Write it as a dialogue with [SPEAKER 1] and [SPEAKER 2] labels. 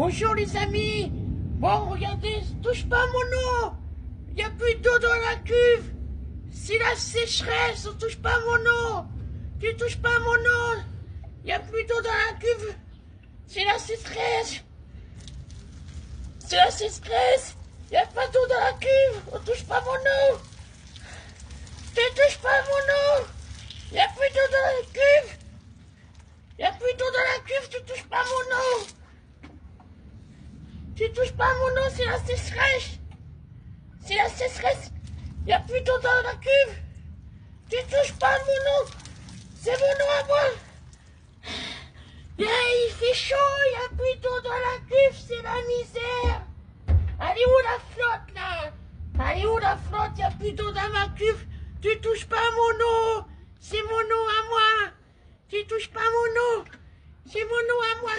[SPEAKER 1] Bonjour les amis. Bon, regardez, touche pas à mon eau. Il n'y a plus d'eau dans la cuve. C'est la sécheresse, on touche pas à mon eau. Tu touches pas à mon eau. Il n'y a plus d'eau dans la cuve. C'est la sécheresse. C'est la sécheresse. Il n'y a pas d'eau dans la cuve. On touche pas à mon eau. Tu touches pas à mon eau. Il n'y a plus d'eau dans la cuve. Il n'y a plus d'eau dans la cuve, tu touches pas à mon eau. Tu touches pas à mon eau, c'est la sécheresse. C'est la sécheresse. Il n'y a plus d'eau dans la cuve. Tu touches pas à mon eau. C'est mon eau à moi. Il fait chaud, il n'y a plus d'eau dans la cuve, c'est la misère. Allez où la flotte là? Allez où la flotte? Il n'y a plus d'eau dans ma cuve. Tu touches pas à mon eau. C'est mon eau à moi. Tu touches pas à mon eau. C'est mon eau à moi.